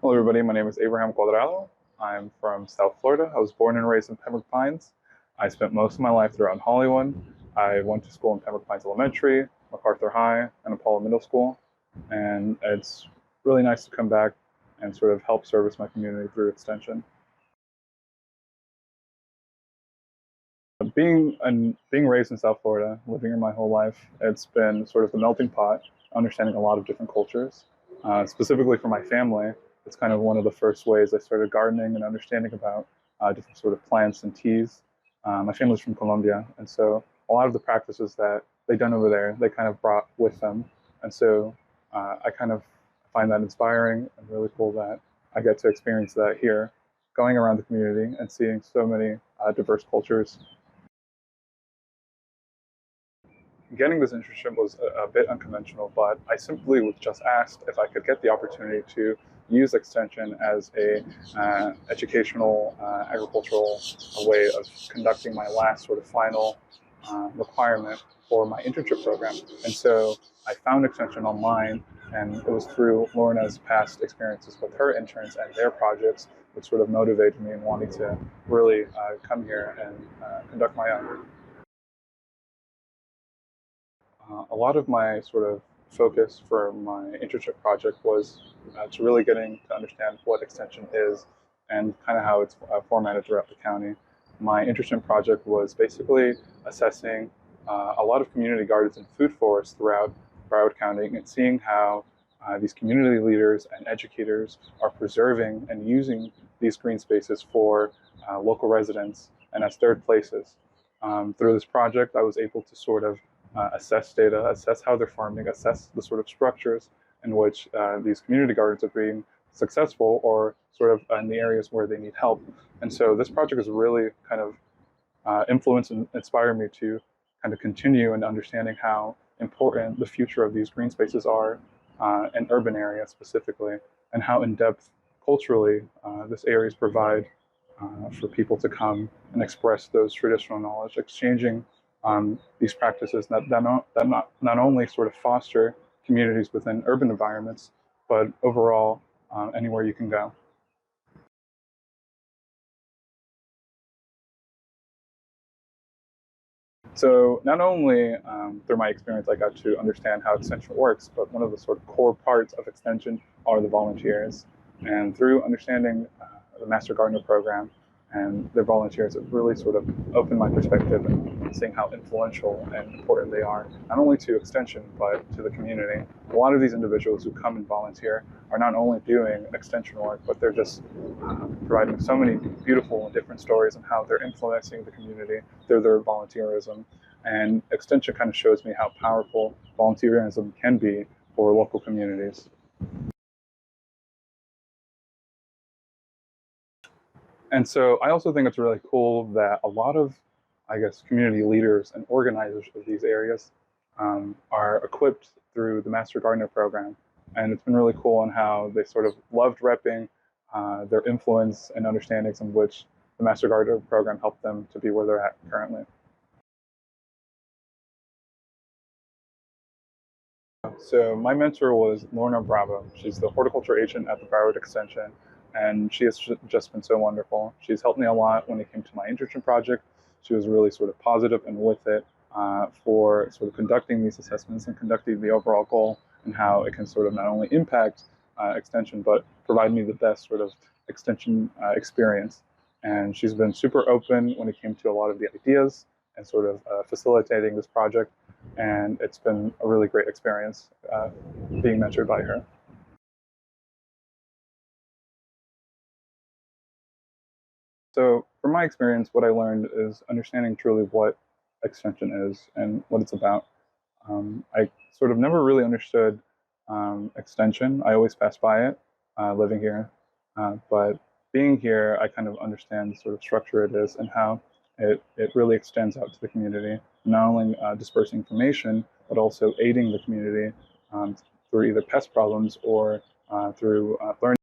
Hello everybody, my name is Abraham Cuadrado. I'm from South Florida. I was born and raised in Pembroke Pines. I spent most of my life throughout Hollywood. I went to school in Pembroke Pines Elementary, MacArthur High, and Apollo Middle School. And it's really nice to come back and sort of help service my community through Extension. Being raised in South Florida, living here my whole life, it's been sort of the melting pot, understanding a lot of different cultures. Specifically for my family, it's kind of one of the first ways I started gardening and understanding about different sort of plants and teas. My family's from Colombia, and so a lot of the practices that they've done over there, they kind of brought with them. And so I kind of find that inspiring and really cool that I get to experience that here, going around the community and seeing so many diverse cultures. Getting this internship was a bit unconventional, but I simply was just asked if I could get the opportunity to use Extension as a educational agricultural way of conducting my last sort of final requirement for my internship program. And so I found Extension online, and it was through Lorna's past experiences with her interns and their projects which sort of motivated me in wanting to really come here and conduct my own. A lot of my sort of focus for my internship project was to really getting to understand what Extension is and kind of how it's formatted throughout the county. My internship project was basically assessing a lot of community gardens and food forests throughout Broward County and seeing how these community leaders and educators are preserving and using these green spaces for local residents and as third places. Through this project, I was able to sort of assess data, assess how they're farming, assess the sort of structures in which these community gardens are being successful or sort of in the areas where they need help. And so this project has really kind of influenced and inspired me to kind of continue in understanding how important the future of these green spaces are in urban areas specifically, and how in-depth culturally this areas provide for people to come and express those traditional knowledge, exchanging these practices that not only sort of foster communities within urban environments, but overall anywhere you can go. So not only through my experience I got to understand how Extension works, but one of the sort of core parts of Extension are the volunteers. And through understanding the Master Gardener program and their volunteers, it really sort of opened my perspective and seeing how influential and important they are, not only to Extension, but to the community. A lot of these individuals who come and volunteer are not only doing Extension work, but they're just providing so many beautiful and different stories on how they're influencing the community through their volunteerism. And Extension kind of shows me how powerful volunteerism can be for local communities. And so I also think it's really cool that a lot of, I guess, community leaders and organizers of these areas are equipped through the Master Gardener program. And it's been really cool on how they sort of loved repping their influence and understandings in which the Master Gardener program helped them to be where they're at currently. So my mentor was Lorna Bravo. She's the horticulture agent at the Broward Extension, and she has just been so wonderful. She's helped me a lot when it came to my internship project. She was really sort of positive and with it for sort of conducting these assessments and conducting the overall goal and how it can sort of not only impact Extension, but provide me the best sort of Extension experience. And she's been super open when it came to a lot of the ideas and sort of facilitating this project. And it's been a really great experience being mentored by her. So from my experience, what I learned is understanding truly what Extension is and what it's about. I sort of never really understood Extension. I always passed by it living here. But being here, I kind of understand the sort of structure it is and how it really extends out to the community, not only dispersing information, but also aiding the community through either pest problems or through learning